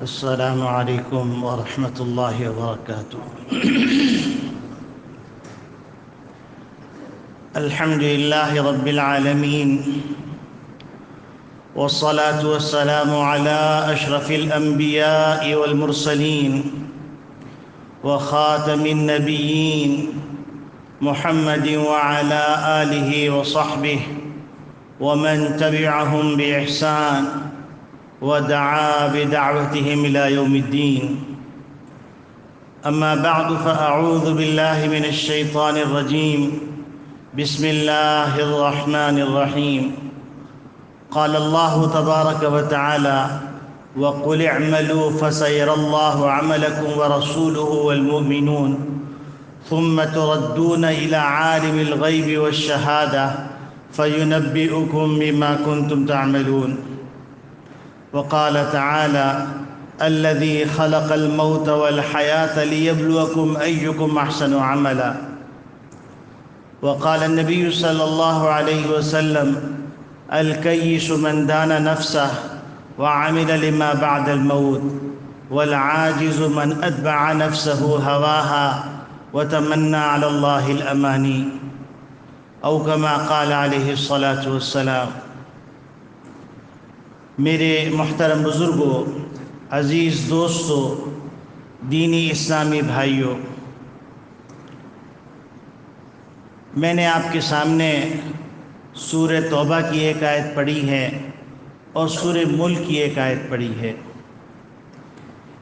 السلام عليكم ورحمة الله وبركاته. الحمد لله رب العالمين، والصلاة والسلام على أشرف الأنبياء والمرسلين وخاتم النبيين محمد وعلى آله وصحبه ومن تبعهم بإحسان ودعا بدعوتهم إلى يوم الدين. أما بعد، فأعوذ بالله من الشيطان الرجيم. بسم الله الرحمن الرحيم. قال الله تبارك وتعالى: وقل اعملوا فسيرى الله عملكم ورسوله والمؤمنون ثم تردون إلى عالم الغيب والشهادة فينبئكم بما كنتم تعملون. وقال تعالى: الذي خلق الموت والحياة ليبلوكم أيكم أحسن عملا. وقال النبي صلى الله عليه وسلم: الكيس من دان نفسه وعمل لما بعد الموت، والعاجز من أتبع نفسه هواها وتمنى على الله الأماني، أو كما قال عليه الصلاة والسلام. میرے محترم بزرگوں، عزیز دوستوں، دینی اسلامی بھائیوں، میں نے آپ کے سامنے سورہ توبہ کی ایک آیت پڑھی ہے اور سورہ ملک کی ایک آیت پڑھی ہے.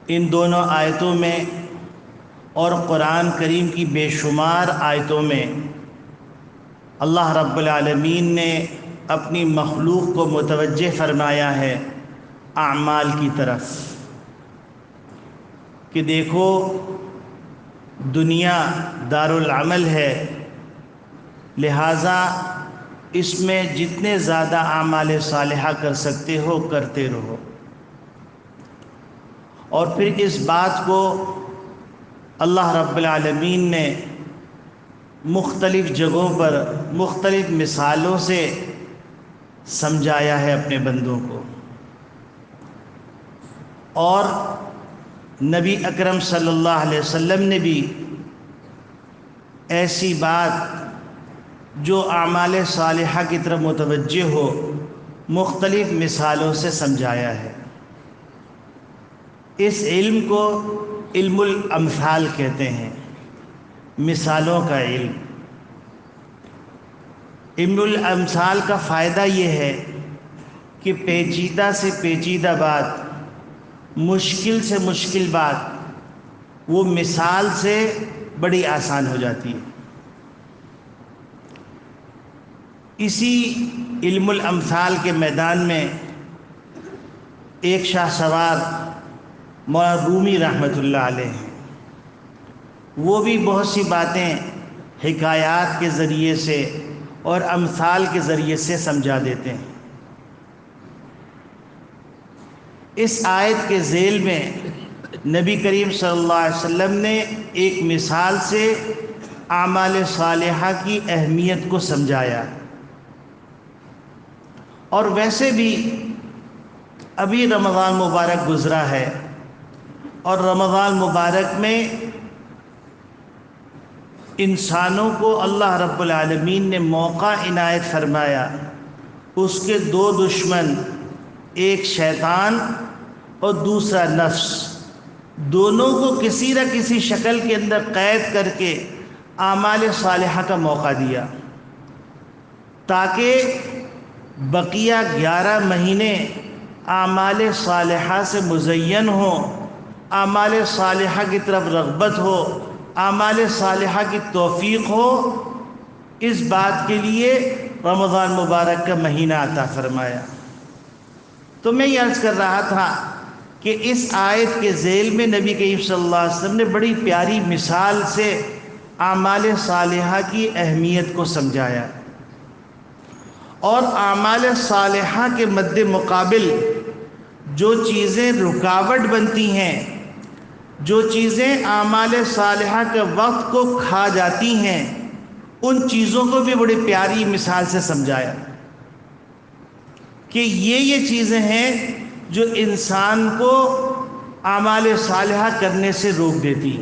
ان دونوں آیتوں میں اور قرآن کریم کی بے شمار آیتوں میں اللہ رب العالمین نے اپنی مخلوق کو متوجہ فرمایا ہے اعمال کی طرف کہ دیکھو، دنیا دار العمل ہے، لہٰذا اس میں جتنے زیادہ اعمال صالحہ کر سکتے ہو کرتے رہو. اور پھر اس بات کو اللہ رب العالمین نے مختلف جگہوں پر مختلف مثالوں سے سمجھایا ہے اپنے بندوں کو. اور نبی اکرم صلی اللہ علیہ وسلم نے بھی ایسی بات جو اعمال صالحہ کی طرف متوجہ ہو مختلف مثالوں سے سمجھایا ہے. اس علم کو علم الامثال کہتے ہیں، مثالوں کا علم. علم الامثال کا فائدہ یہ ہے کہ پیچیدہ سے پیچیدہ بات، مشکل سے مشکل بات وہ مثال سے بڑی آسان ہو جاتی ہے. اسی علم الامثال کے میدان میں ایک شاہ سوار مولانا رومی رحمۃ اللہ علیہ ہیں. وہ بھی بہت سی باتیں حکایات کے ذریعے سے اور امثال کے ذریعے سے سمجھا دیتے ہیں. اس آیت کے ذیل میں نبی کریم صلی اللہ علیہ وسلم نے ایک مثال سے اعمال صالحہ کی اہمیت کو سمجھایا. اور ویسے بھی ابھی رمضان مبارک گزرا ہے، اور رمضان مبارک میں انسانوں کو اللہ رب العالمین نے موقع عنایت فرمایا. اس کے دو دشمن، ایک شیطان اور دوسرا نفس، دونوں کو کسی نہ کسی شکل کے اندر قید کر کے اعمال صالحہ کا موقع دیا تاکہ بقیہ 11 مہینے اعمال صالحہ سے مزین ہوں، اعمال صالحہ کی طرف رغبت ہو، اعمال صالحہ کی توفیق ہو. اس بات کے لیے رمضان مبارک کا مہینہ عطا فرمایا. تو میں یہ عرض کر رہا تھا کہ اس آیت کے ذیل میں نبی کریم صلی اللہ علیہ وسلم نے بڑی پیاری مثال سے اعمال صالحہ کی اہمیت کو سمجھایا. اور اعمال صالحہ کے مد مقابل جو چیزیں رکاوٹ بنتی ہیں، جو چیزیں اعمال صالحہ کے وقت کو کھا جاتی ہیں، ان چیزوں کو بھی بڑی پیاری مثال سے سمجھایا کہ یہ چیزیں ہیں جو انسان کو اعمال صالحہ کرنے سے روک دیتی۔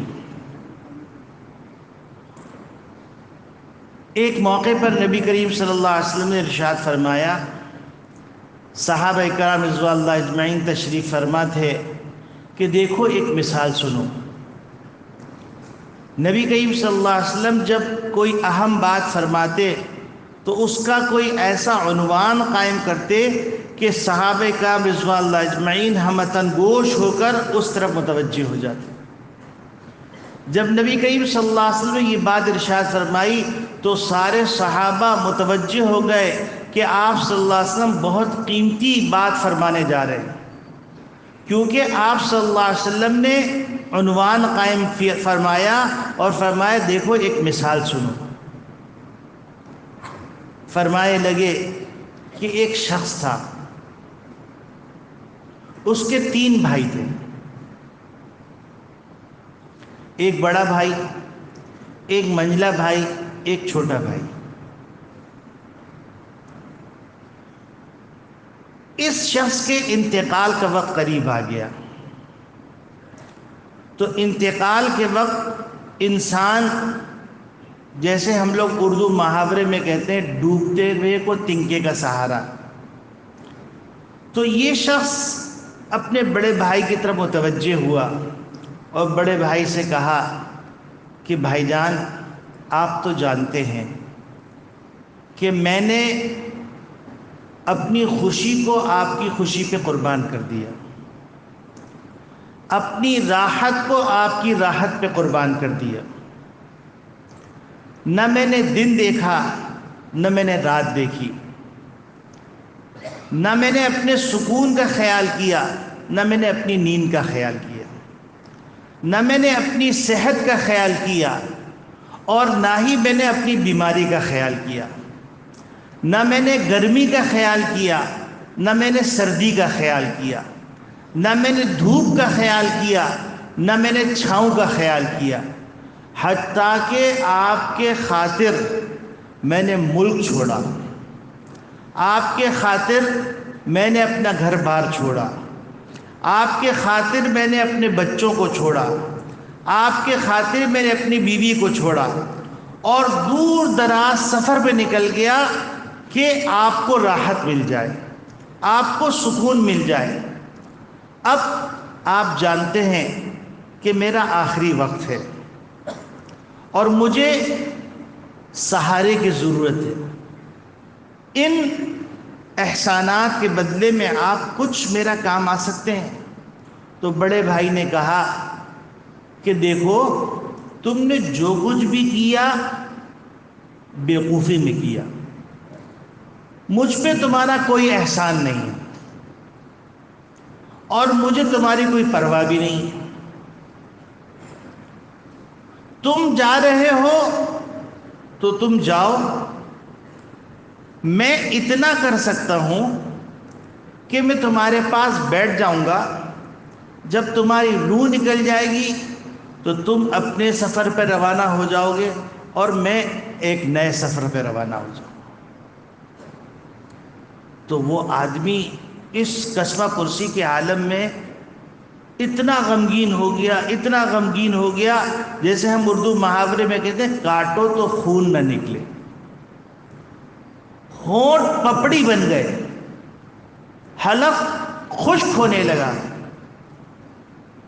ایک موقع پر نبی کریم صلی اللہ علیہ وسلم نے ارشاد فرمایا، صحابہ کرام رضوان اللہ اجمعین تشریف فرما تھے کہ دیکھو ایک مثال سنو۔ نبی کریم صلی اللہ علیہ وسلم جب کوئی اہم بات فرماتے تو اس کا کوئی ایسا عنوان قائم کرتے کہ صحابہ کرام رضوان اللہ اجمعین ہمتاً گوش ہو کر اس طرف متوجہ ہو جاتے۔ جب نبی کریم صلی اللہ علیہ وسلم نے یہ بات ارشاد فرمائی تو سارے صحابہ متوجہ ہو گئے کہ آپ صلی اللہ علیہ وسلم بہت قیمتی بات فرمانے جا رہے ہیں، کیونکہ آپ صلی اللہ علیہ وسلم نے عنوان قائم فرمایا اور فرمایا دیکھو ایک مثال سنو۔ فرمائے لگے کہ ایک شخص تھا، اس کے 3 بھائی تھے، ایک بڑا بھائی، ایک منجلا بھائی، ایک چھوٹا بھائی۔ اس شخص کے انتقال کا وقت قریب آ گیا تو انتقال کے وقت انسان، جیسے ہم لوگ اردو محاورے میں کہتے ہیں ڈوبتے ہوئے کو تنکے کا سہارا، تو یہ شخص اپنے بڑے بھائی کی طرف متوجہ ہوا اور بڑے بھائی سے کہا کہ بھائی جان آپ تو جانتے ہیں کہ میں نے اپنی خوشی کو آپ کی خوشی پہ قربان کر دیا، اپنی راحت کو آپ کی راحت پہ قربان کر دیا، نہ میں نے دن دیکھا نہ میں نے رات دیکھی، نہ میں نے اپنے سکون کا خیال کیا نہ میں نے اپنی نیند کا خیال کیا، نہ میں نے اپنی صحت کا خیال کیا اور نہ ہی میں نے اپنی بیماری کا خیال کیا، نہ میں نے گرمی کا خیال کیا نہ میں نے سردی کا خیال کیا، نہ میں نے دھوپ کا خیال کیا نہ میں نے چھاؤں کا خیال کیا، حتیٰ کہ آپ کے خاطر میں نے ملک چھوڑا، آپ کے خاطر میں نے اپنا گھر بار چھوڑا، آپ کے خاطر میں نے اپنے بچوں کو چھوڑا، آپ کے خاطر میں نے اپنی بیوی کو چھوڑا اور دور دراز سفر پہ نکل گیا کہ آپ کو راحت مل جائے، آپ کو سکون مل جائے۔ اب آپ جانتے ہیں کہ میرا آخری وقت ہے اور مجھے سہارے کی ضرورت ہے، ان احسانات کے بدلے میں آپ کچھ میرا کام آ سکتے ہیں؟ تو بڑے بھائی نے کہا کہ دیکھو تم نے جو کچھ بھی کیا بیوقوفی میں کیا، مجھ پہ تمہارا کوئی احسان نہیں اور مجھے تمہاری کوئی پرواہ بھی نہیں، تم جا رہے ہو تو تم جاؤ، میں اتنا کر سکتا ہوں کہ میں تمہارے پاس بیٹھ جاؤں گا، جب تمہاری روح نکل جائے گی تو تم اپنے سفر پہ روانہ ہو جاؤ گے اور میں ایک نئے سفر پہ روانہ ہو جاؤں گا۔ تو وہ آدمی اس کشمہ پرسی کے عالم میں اتنا غمگین ہو گیا، اتنا غمگین ہو گیا، جیسے ہم اردو محاورے میں کہتے ہیں کاٹو تو خون نہ نکلے، ہونٹ پپڑی بن گئے، حلق خشک ہونے لگا۔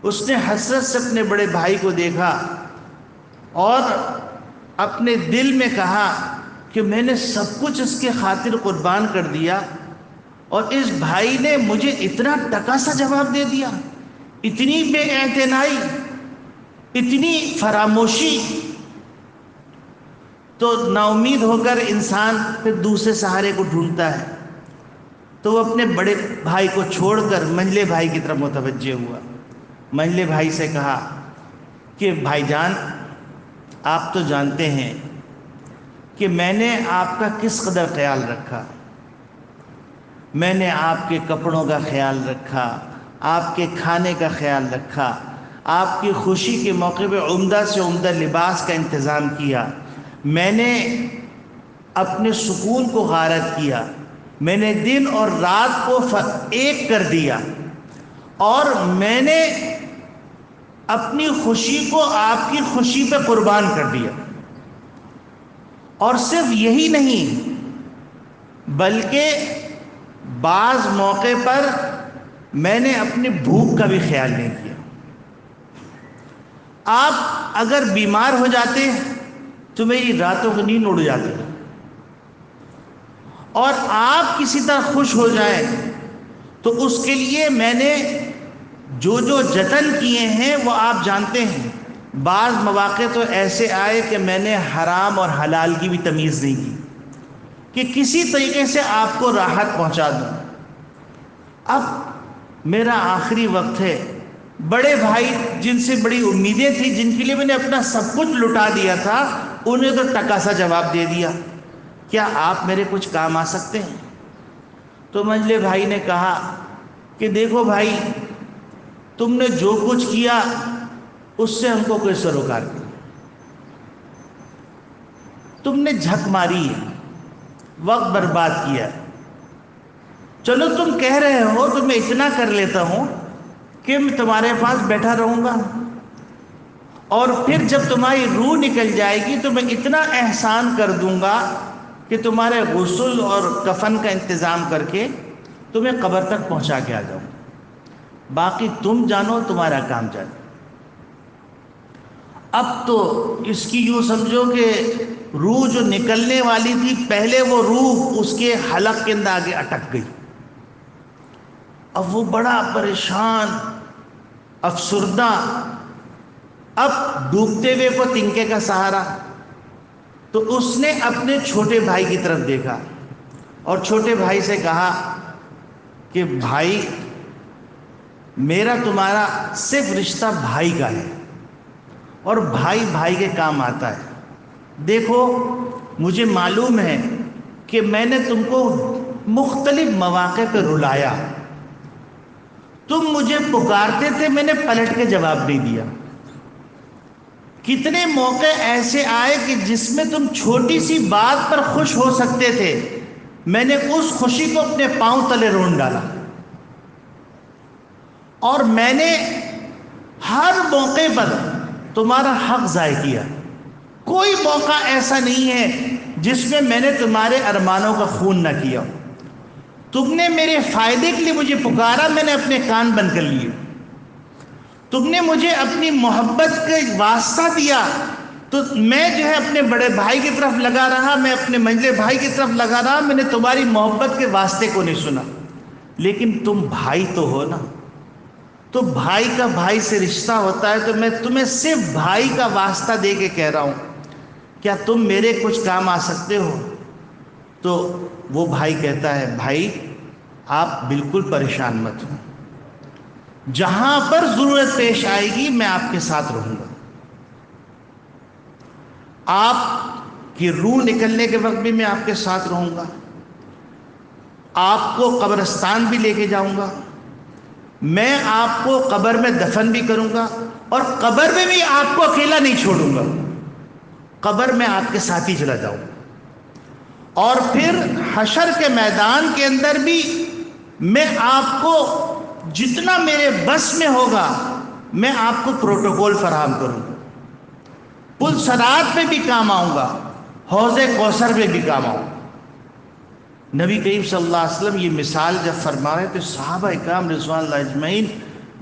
اس نے حسرت سے اپنے بڑے بھائی کو دیکھا اور اپنے دل میں کہا کہ میں نے سب کچھ اس کے خاطر قربان کر دیا اور اس بھائی نے مجھے اتنا ٹکا سا جواب دے دیا، اتنی بے اعتنائی، اتنی فراموشی۔ تو نا امید ہو کر انسان پھر دوسرے سہارے کو ڈھونڈتا ہے، تو وہ اپنے بڑے بھائی کو چھوڑ کر منجلے بھائی کی طرف متوجہ ہوا۔ منجلے بھائی سے کہا کہ بھائی جان آپ تو جانتے ہیں کہ میں نے آپ کا کس قدر خیال رکھا، میں نے آپ کے کپڑوں کا خیال رکھا، آپ کے کھانے کا خیال رکھا، آپ کی خوشی کے موقع پہ عمدہ سے عمدہ لباس کا انتظام کیا، میں نے اپنے سکون کو غارت کیا، میں نے دن اور رات کو ایک کر دیا اور میں نے اپنی خوشی کو آپ کی خوشی پہ قربان کر دیا. اور صرف یہی نہیں بلکہ بعض موقع پر میں نے اپنی بھوک کا بھی خیال نہیں کیا. آپ اگر بیمار ہو جاتے تو میری راتوں کی نیند اڑ جاتی, اور آپ کسی طرح خوش ہو جائیں تو اس کے لیے میں نے جو جو جتن کیے ہیں وہ آپ جانتے ہیں. بعض مواقع تو ایسے آئے کہ میں نے حرام اور حلال کی بھی تمیز نہیں کی کہ کسی طریقے سے آپ کو راحت پہنچا دوں. اب میرا آخری وقت ہے, بڑے بھائی جن سے بڑی امیدیں تھیں, جن کے لیے میں نے اپنا سب کچھ لٹا دیا تھا, انہیں تو ٹکا سا جواب دے دیا, کیا آپ میرے کچھ کام آ سکتے ہیں؟ تو منجلے بھائی نے کہا کہ دیکھو بھائی, تم نے جو کچھ کیا اس سے ہم کو کوئی سروکار نہیں. تم نے جھک ماری ہے, وقت برباد کیا. چلو تم کہہ رہے ہو تو میں اتنا کر لیتا ہوں کہ میں تمہارے پاس بیٹھا رہوں گا, اور پھر جب تمہاری روح نکل جائے گی تو میں اتنا احسان کر دوں گا کہ تمہارے غسل اور کفن کا انتظام کر کے تمہیں قبر تک پہنچا کے آ جاؤں. باقی تم جانو, تمہارا کام جانو. اب تو اس کی یوں سمجھو کہ روح جو نکلنے والی تھی, پہلے وہ روح اس کے حلق کے اندر آگے اٹک گئی. اب وہ بڑا پریشان, افسردہ, اب ڈوبتے ہوئے کو تنکے کا سہارا. تو اس نے اپنے چھوٹے بھائی کی طرف دیکھا اور چھوٹے بھائی سے کہا کہ بھائی, میرا تمہارا صرف رشتہ بھائی کا ہے, اور بھائی بھائی کے کام آتا ہے. دیکھو مجھے معلوم ہے کہ میں نے تم کو مختلف مواقع پہ رلایا, تم مجھے پکارتے تھے, میں نے پلٹ کے جواب نہیں دیا. کتنے موقع ایسے آئے کہ جس میں تم چھوٹی سی بات پر خوش ہو سکتے تھے, میں نے اس خوشی کو اپنے پاؤں تلے رون ڈالا. اور میں نے ہر موقع پر تمہارا حق ضائع کیا. کوئی موقع ایسا نہیں ہے جس میں میں نے تمہارے ارمانوں کا خون نہ کیا. تم نے میرے فائدے کے لیے مجھے پکارا, میں نے اپنے کان بند کر لیے. تم نے مجھے اپنی محبت کا واسطہ دیا تو میں جو ہے اپنے بڑے بھائی کی طرف لگا رہا, میں اپنے منجلے بھائی کی طرف لگا رہا. میں نے تمہاری محبت کے واسطے کو نہیں سنا, لیکن تم بھائی تو ہو نا, تو بھائی کا بھائی سے رشتہ ہوتا ہے. تو میں تمہیں صرف بھائی کا واسطہ دے کے کہہ رہا ہوں, کیا تم میرے کچھ کام آ سکتے ہو؟ تو وہ بھائی کہتا ہے, بھائی آپ بالکل پریشان مت ہو, جہاں پر ضرورت پیش آئے گی میں آپ کے ساتھ رہوں گا. آپ کی روح نکلنے کے وقت بھی میں آپ کے ساتھ رہوں گا, آپ کو قبرستان بھی لے کے جاؤں گا, میں آپ کو قبر میں دفن بھی کروں گا, اور قبر میں بھی آپ کو اکیلا نہیں چھوڑوں گا, قبر میں آپ کے ساتھ ہی چلا جاؤں گا. اور پھر حشر کے میدان کے اندر بھی میں آپ کو جتنا میرے بس میں ہوگا میں آپ کو پروٹوکول فراہم کروں گا. پل صراط میں بھی کام آؤں گا, حوض کوثر میں بھی کام آؤں گا. نبی کریم صلی اللہ علیہ وسلم یہ مثال جب فرما رہے تو صحابہ اکرام رضوان اللہ اجمعین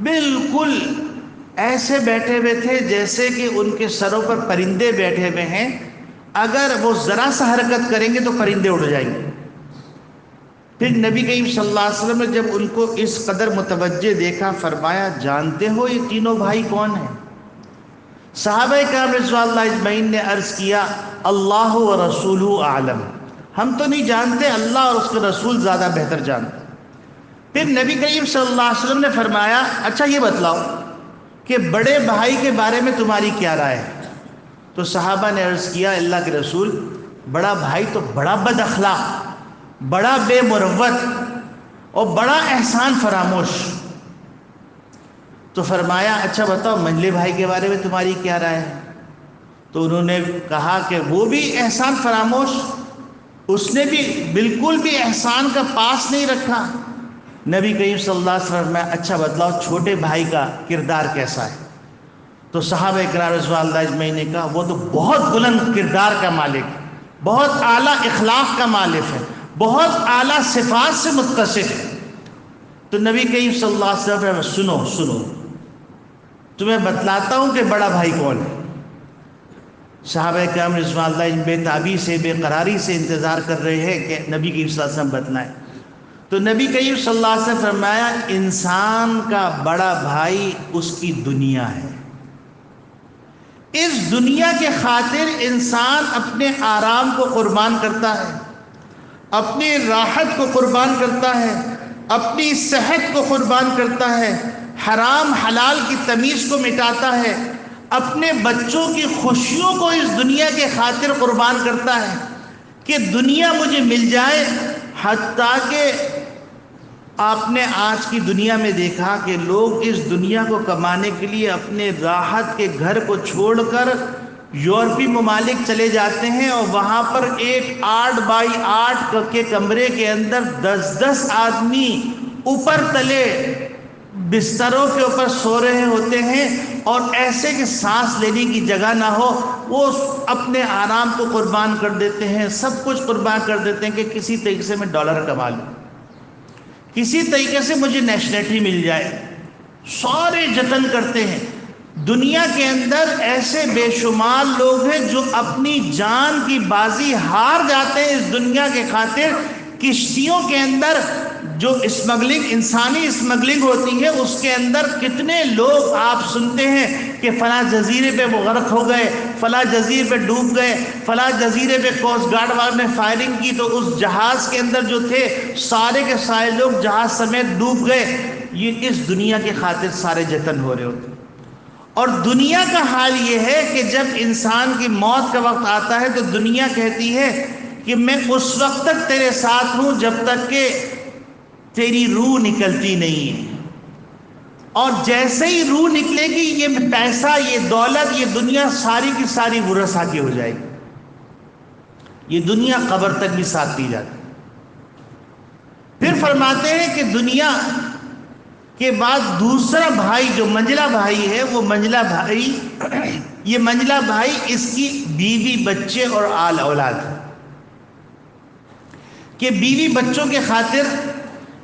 بالکل ایسے بیٹھے ہوئے تھے جیسے کہ ان کے سروں پر پرندے بیٹھے ہوئے ہیں, اگر وہ ذرا سا حرکت کریں گے تو پرندے اڑ جائیں گے. پھر نبی کریم صلی اللہ علیہ وسلم نے جب ان کو اس قدر متوجہ دیکھا, فرمایا جانتے ہو یہ تینوں بھائی کون ہیں؟ صحابہ کرام رضوان اللہ اجمعین نے عرض کیا, اللہ و رسولہ اعلم, ہم تو نہیں جانتے, اللہ اور اس کے رسول زیادہ بہتر جانتے. پھر نبی کریم صلی اللہ علیہ وسلم نے فرمایا, اچھا یہ بتلاؤ کہ بڑے بھائی کے بارے میں تمہاری کیا رائے ہے؟ تو صحابہ نے عرض کیا, اللہ کے رسول, بڑا بھائی تو بڑا بد اخلاق, بڑا بے مروت اور بڑا احسان فراموش. تو فرمایا اچھا بتاؤ منجلے بھائی کے بارے میں تمہاری کیا رائے ہے؟ تو انہوں نے کہا کہ وہ بھی احسان فراموش, اس نے بھی بالکل بھی احسان کا پاس نہیں رکھا. نبی کریم صلی اللہ علیہ وسلم میں اچھا بتلاؤ چھوٹے بھائی کا کردار کیسا ہے؟ تو صحابہ کرام رضوان اللہ اجمعین نے کہا وہ تو بہت بلند کردار کا مالک ہے، بہت اعلیٰ اخلاق کا مالک ہے، بہت اعلیٰ صفات سے متصف ہے۔ تو نبی کریم صلی اللہ علیہ وسلم سنو تمہیں بتلاتا ہوں کہ بڑا بھائی کون ہے۔ صحابہ کرام رضوان اللہ بے تابی سے بے قراری سے انتظار کر رہے ہیں کہ نبی کریم صلی اللہ علیہ وسلم بتلائیں۔ تو نبی کریم صلی اللہ علیہ وسلم فرمایا انسان کا بڑا بھائی اس کی دنیا ہے۔ اس دنیا کے خاطر انسان اپنے آرام کو قربان کرتا ہے، اپنی راحت کو قربان کرتا ہے، اپنی صحت کو قربان کرتا ہے، حرام حلال کی تمیز کو مٹاتا ہے، اپنے بچوں کی خوشیوں کو اس دنیا کے خاطر قربان کرتا ہے کہ دنیا مجھے مل جائے۔ حتیٰ کہ آپ نے آج کی دنیا میں دیکھا کہ لوگ اس دنیا کو کمانے کے لیے اپنے راحت کے گھر کو چھوڑ کر یورپی ممالک چلے جاتے ہیں، اور وہاں پر ایک 8x8 کے کمرے کے اندر 10 آدمی اوپر تلے بستروں کے اوپر سو رہے ہوتے ہیں، اور ایسے کہ سانس لینے کی جگہ نہ ہو، وہ اپنے آرام کو قربان کر دیتے ہیں، سب کچھ قربان کر دیتے ہیں کہ کسی طریقے سے میں ڈالر کما لوں، کسی طریقے سے مجھے نیشنلٹی مل جائے۔ سارے جتن کرتے ہیں۔ دنیا کے اندر ایسے بے شمار لوگ ہیں جو اپنی جان کی بازی ہار جاتے ہیں اس دنیا کے خاطر۔ کشتیوں کے اندر جو اسمگلنگ، انسانی اسمگلنگ ہوتی ہے، اس کے اندر کتنے لوگ آپ سنتے ہیں کہ فلاں جزیرے پہ وہ غرق ہو گئے، فلاں جزیرے پہ ڈوب گئے، فلاں جزیرے پہ کوسٹ گارڈ والوں نے فائرنگ کی تو اس جہاز کے اندر جو تھے سارے کے سارے لوگ جہاز سمیت ڈوب گئے۔ یہ اس دنیا کے خاطر سارے جتن ہو رہے ہوتے ہیں۔ اور دنیا کا حال یہ ہے کہ جب انسان کی موت کا وقت آتا ہے تو دنیا کہتی ہے کہ میں اس وقت تک تیرے ساتھ ہوں جب تک کہ تیری روح نکلتی نہیں ہے، اور جیسے ہی روح نکلے گی یہ پیسہ، یہ دولت، یہ دنیا ساری کی ساری ورثہ کی ہو جائے گی۔ یہ دنیا قبر تک بھی ساتھ دی جاتی۔ پھر فرماتے ہیں کہ دنیا کے بعد دوسرا بھائی جو منجلا بھائی ہے، وہ منجلا بھائی، یہ منجلا بھائی اس کی بیوی بچے اور آل اولاد ہے کہ بیوی بچوں کے خاطر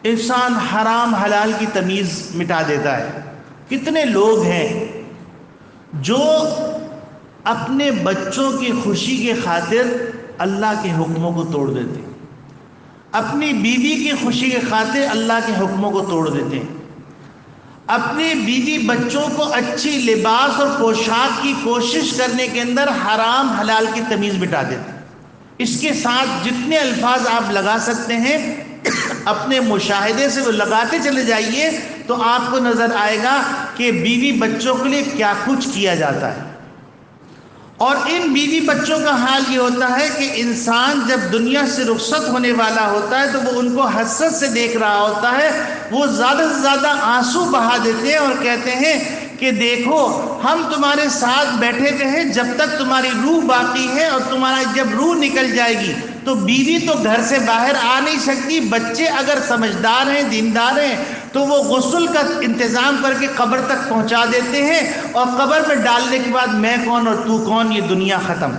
انسان حرام حلال کی تمیز مٹا دیتا ہے۔ کتنے لوگ ہیں جو اپنے بچوں کی خوشی کے خاطر اللہ کے حکموں کو توڑ دیتے ہیں، اپنی بیوی کی خوشی کے خاطر اللہ کے حکموں کو توڑ دیتے ہیں، اپنے بیوی بچوں کو اچھی لباس اور پوشاک کی کوشش کرنے کے اندر حرام حلال کی تمیز مٹا دیتے ہیں۔ اس کے ساتھ جتنے الفاظ آپ لگا سکتے ہیں اپنے مشاہدے سے وہ لگاتے چلے جائیے تو آپ کو نظر آئے گا کہ بیوی بچوں کے لیے کیا کچھ کیا جاتا ہے۔ اور ان بیوی بچوں کا حال یہ ہوتا ہے کہ انسان جب دنیا سے رخصت ہونے والا ہوتا ہے تو وہ ان کو حسرت سے دیکھ رہا ہوتا ہے، وہ زیادہ سے زیادہ آنسو بہا دیتے ہیں اور کہتے ہیں کہ دیکھو ہم تمہارے ساتھ بیٹھے ہوئے ہیں جب تک تمہاری روح باقی ہے، اور تمہارا جب روح نکل جائے گی تو بیوی تو گھر سے باہر آ نہیں سکتی۔ بچے اگر سمجھدار ہیں، دیندار ہیں تو وہ غسل کا انتظام کر کے قبر تک پہنچا دیتے ہیں، اور قبر میں ڈالنے کے بعد میں کون اور تو کون، یہ دنیا ختم۔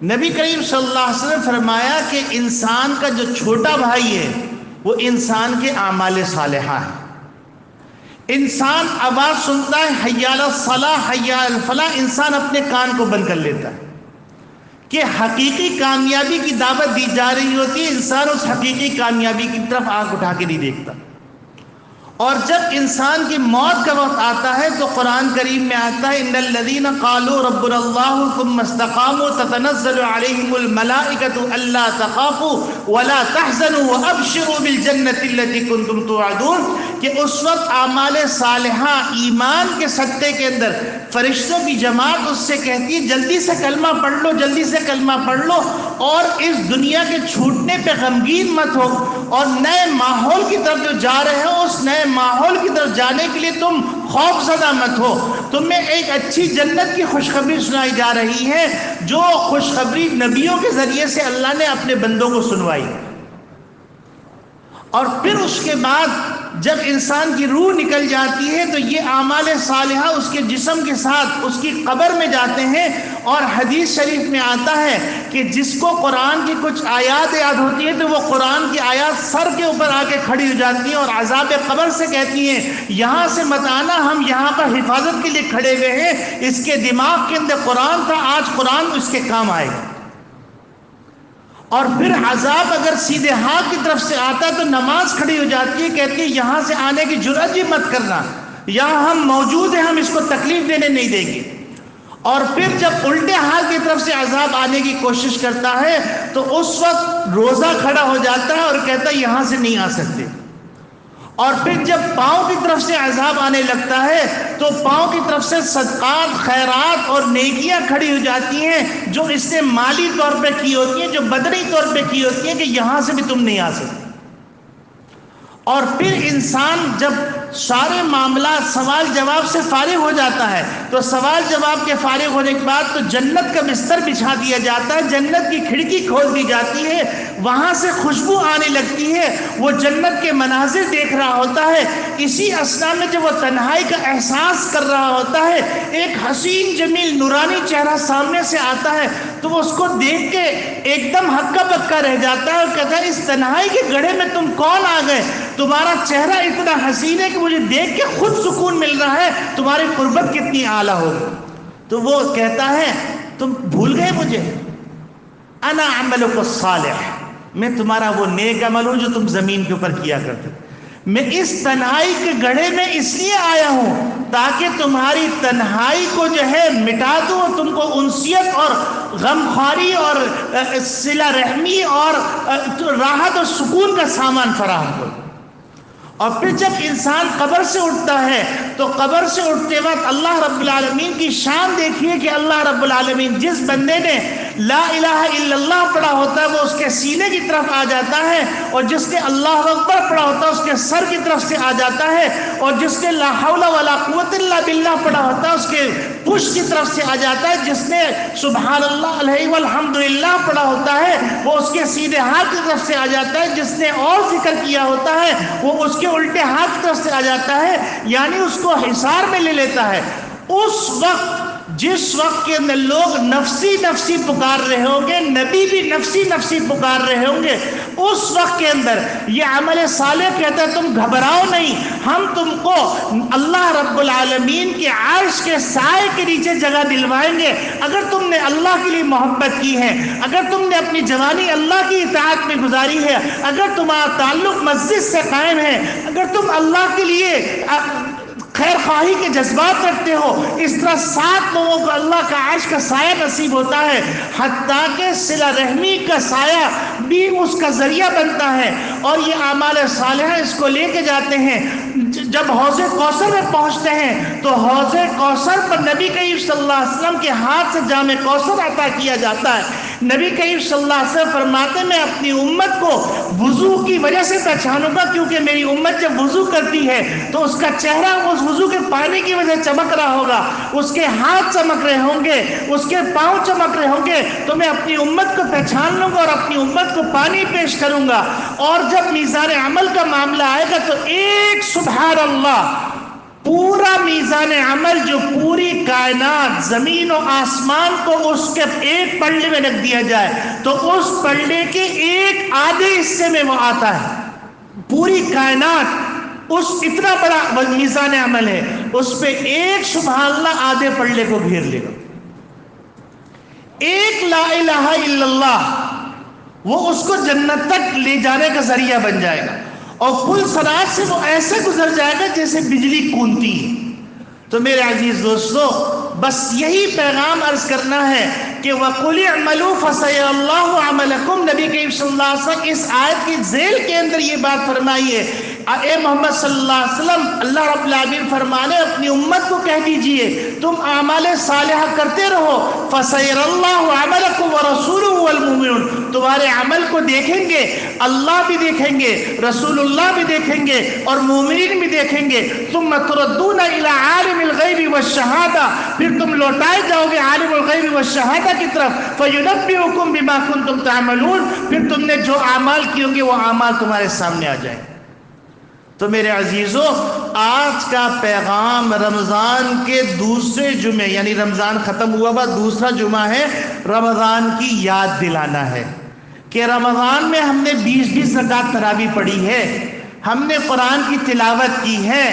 نبی کریم صلی اللہ علیہ وسلم فرمایا کہ انسان کا جو چھوٹا بھائی ہے وہ انسان کے اعمال صالحہ ہے۔ انسان آواز سنتا ہے حی علی الصلاح حی علی الفلاح، انسان اپنے کان کو بند کر لیتا ہے کہ حقیقی کامیابی کی دعوت دی جا رہی ہوتی ہے، انسان اس حقیقی کامیابی کی طرف آنکھ اٹھا کے نہیں دیکھتا۔ اور جب انسان کی موت کا وقت آتا ہے تو قرآن کریم میں آتا ہے ان الذین قالوا ربنا اللہ ثم استقاموا تتنزل علیہم الملائکۃ الا تخافوا ولا تحزنوا وابشروا بالجنۃ التي کنتم توعدون، کہ اس وقت اعمال صالحہ ایمان کے سطح کے اندر فرشتوں کی جماعت اس سے کہتی ہے جلدی سے کلمہ پڑھ لو، جلدی سے کلمہ پڑھ لو، اور اس دنیا کے چھوٹنے پہ غمگین مت ہو، اور نئے ماحول کی طرف جو جا رہے ہو اس نئے ماحول کی طرف جانے کے لیے تم خوف زدہ مت ہو، تمہیں ایک اچھی جنت کی خوشخبری سنائی جا رہی ہے، جو خوشخبری نبیوں کے ذریعے سے اللہ نے اپنے بندوں کو سنوائی۔ اور پھر اس کے بعد جب انسان کی روح نکل جاتی ہے تو یہ اعمال صالحہ اس کے جسم کے ساتھ اس کی قبر میں جاتے ہیں. اور حدیث شریف میں آتا ہے کہ جس کو قرآن کی کچھ آیات یاد ہوتی ہے تو وہ قرآن کی آیات سر کے اوپر آ کے کھڑی ہو جاتی ہیں اور عذاب قبر سے کہتی ہیں یہاں سے مت آنا، ہم یہاں پر حفاظت کے لیے کھڑے ہوئے ہیں. اس کے دماغ کے اندر قرآن تھا، آج قرآن اس کے کام آئے گا. اور پھر عذاب اگر سیدھے ہاتھ کی طرف سے آتا ہے تو نماز کھڑی ہو جاتی ہے، کہتی ہے یہاں سے آنے کی جرأت بھی مت کرنا، یہاں ہم موجود ہیں، ہم اس کو تکلیف دینے نہیں دیں گے. اور پھر جب الٹے ہاتھ کی طرف سے عذاب آنے کی کوشش کرتا ہے تو اس وقت روزہ کھڑا ہو جاتا ہے اور کہتا ہے یہاں سے نہیں آ سکتے. اور پھر جب پاؤں کی طرف سے عذاب آنے لگتا ہے تو پاؤں کی طرف سے صدقات، خیرات اور نیکیاں کھڑی ہو جاتی ہیں جو اس نے مالی طور پہ کی ہوتی ہیں، جو بدنی طور پہ کی ہوتی ہیں کہ یہاں سے بھی تم نہیں آ سکتے. اور پھر انسان جب سارے معاملات سوال جواب سے فارغ ہو جاتا ہے تو سوال جواب کے فارغ ہونے کے بعد تو جنت کا بستر بچھا دیا جاتا ہے، جنت کی کھڑکی کھول دی جاتی ہے، وہاں سے خوشبو آنے لگتی ہے، وہ جنت کے مناظر دیکھ رہا ہوتا ہے. اسی اثنا میں جب وہ تنہائی کا احساس کر رہا ہوتا ہے ایک حسین جمیل نورانی چہرہ سامنے سے آتا ہے تو وہ اس کو دیکھ کے ایک دم ہکا پکا رہ جاتا ہے اور کہتا ہے اس تنہائی کے گڑھے میں تم کون آ گئے؟ تمہارا چہرہ اتنا حسین ہے کہ مجھے دیکھ کے خود سکون مل رہا ہے، تمہاری قربت کتنی اعلیٰ ہوگی. تو وہ کہتا ہے تم بھول گئے مجھے، انا عملک الصالح، میں تمہارا وہ نیک عمل ہوں جو تم زمین کے اوپر کیا کرتے. میں اس تنہائی کے گڑھے میں اس لیے آیا ہوں تاکہ تمہاری تنہائی کو جو ہے مٹا دوں، تم کو انسیت اور غمخواری اور صلہ رحمی اور راحت اور سکون کا سامان فراہم کروں. اور پھر جب انسان قبر سے اٹھتا ہے تو قبر سے اٹھتے وقت اللہ رب العالمین کی شان دیکھیے کہ اللہ رب العالمین جس بندے نے لا الہ الا اللہ پڑھا ہوتا ہے وہ اس کے سینے کی طرف آ جاتا ہے، اور جس نے اللہ اکبر پڑھا ہوتا ہے اس کے سر کی طرف سے آ جاتا ہے، اور جس نے لا حول ولا قوت الا باللہ پڑھا ہوتا ہے اس کے پشت کی طرف سے آ جاتا ہے، جس نے سبحان اللہ علیہ والحمد للہ پڑھا ہوتا ہے وہ اس کے سیدھے ہاتھ کی طرف سے آ جاتا ہے، جس نے اور ذکر کیا ہوتا ہے وہ اس کے الٹے ہاتھ کی طرف سے آ جاتا ہے، یعنی اس کو حصار میں لے لیتا ہے. اس وقت جس وقت کے اندر لوگ نفسی نفسی پکار رہے ہوں گے، نبی بھی نفسی نفسی پکار رہے ہوں گے، اس وقت کے اندر یہ عمل صالح کہتا ہے تم گھبراؤ نہیں، ہم تم کو اللہ رب العالمین کے عرش کے سائے کے نیچے جگہ دلوائیں گے. اگر تم نے اللہ کے لیے محبت کی ہے، اگر تم نے اپنی جوانی اللہ کی اطاعت میں گزاری ہے، اگر تمہارا تعلق مسجد سے قائم ہے، اگر تم اللہ کے لیے خیر خواہی کے جذبات رکھتے ہو، اس طرح 7 لوگوں کو اللہ کا عرش کا سایہ نصیب ہوتا ہے، حتیٰ کہ صلہ رحمی کا سایہ بھی اس کا ذریعہ بنتا ہے. اور یہ اعمال صالحہ اس کو لے کے جاتے ہیں. جب حوض کوثر میں پہنچتے ہیں تو حوض کوثر پر نبی کریم صلی اللہ علیہ وسلم کے ہاتھ سے جام کوثر عطا کیا جاتا ہے. نبی کریم صلی اللہ علیہ وسلم فرماتے میں اپنی امت کو وضو کی وجہ سے پہچانوں گا، کیونکہ میری امت جب وضو کرتی ہے تو اس کا چہرہ اس وضو کے پانی کی وجہ سے چمک رہا ہوگا، اس کے ہاتھ چمک رہے ہوں گے، اس کے پاؤں چمک رہے ہوں گے، تو میں اپنی امت کو پہچان لوں گا اور اپنی امت کو پانی پیش کروں گا. اور جب میزان عمل کا معاملہ آئے گا تو ایک سبحان اللہ پورا میزان عمل جو پوری کائنات زمین و آسمان کو اس کے ایک پلڑے میں رکھ دیا جائے تو اس پلڑے کے ایک آدھے حصے میں وہ آتا ہے. پوری کائنات اس اتنا بڑا میزان عمل ہے، اس پہ ایک سبحان اللہ آدھے پلڑے کو گھیر لے گا. ایک لا الہ الا اللہ وہ اس کو جنت تک لے جانے کا ذریعہ بن جائے گا، اور پل صراط سے وہ ایسے گزر جائے گا جیسے بجلی کونتی ہے. تو میرے عزیز دوستو بس یہی پیغام عرض کرنا ہے کہ وَقُلِ اعْمَلُوا فَسَيَرَى اللَّهُ عَمَلَكُمْ. نبی کریم صلی اللہ علیہ وسلم اس آیت کی ذیل کے اندر یہ بات فرمائی ہے اے محمد صلی اللہ علیہ وسلم، اللہ رب العالمین فرمانے اپنی امت کو کہہ دیجئے تم اعمال صالحہ کرتے رہو، فَسَيَرَ اللَّهُ عَمَلَكُمْ وَرَسُولُهُ وَالْمُؤْمِنُونَ، تمہارے عمل کو دیکھیں گے، اللہ بھی دیکھیں گے، رسول اللہ بھی دیکھیں گے اور مومنین بھی دیکھیں گے۔ ثُمَّ تُرَدُّونَ إِلَىٰ عَالِمِ الْغَيْبِ وَالشَّهَادَةِ، پھر تم لوٹائے جاؤ گے عالم الغیب والشہادہ کی طرف، فَيُنَبِّئُكُم بِمَا كُنتُمْ تَعْمَلُونَ، پھر تم نے جو اعمال کیے ہوں گے وہ اعمال تمہارے سامنے آ جائیں۔ تو میرے عزیزو، آج کا پیغام رمضان کے دوسرے جمعے، یعنی رمضان ختم ہوا بعد دوسرا جمعہ ہے، رمضان کی یاد دلانا ہے کہ رمضان میں ہم نے 20 رکعت تراویح پڑھی ہے، ہم نے قرآن کی تلاوت کی ہے،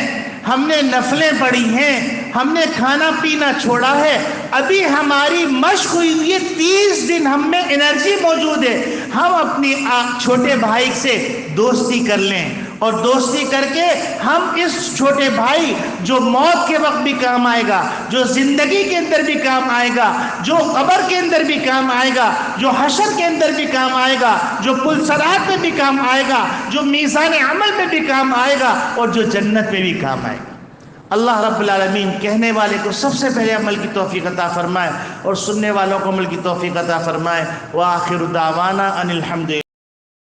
ہم نے نفلیں پڑھی ہیں، ہم نے کھانا پینا چھوڑا ہے، ابھی ہماری مشق ہوئی ہے 30 دن، ہم میں انرجی موجود ہے، ہم اپنی چھوٹے بھائی سے دوستی کر لیں، اور دوستی کر کے ہم اس چھوٹے بھائی جو موت کے وقت بھی کام آئے گا، جو زندگی کے اندر بھی کام آئے گا، جو قبر کے اندر بھی کام آئے گا، جو حشر کے اندر بھی کام آئے گا، جو پل صراط میں بھی کام آئے گا، جو میزان عمل میں بھی کام آئے گا، اور جو جنت میں بھی کام آئے گا۔ اللہ رب العالمین کہنے والے کو سب سے پہلے عمل کی توفیق عطا فرمائے اور سننے والوں کو عمل کی توفیق عطا فرمائے۔ وآخر دعوانا ان الحمد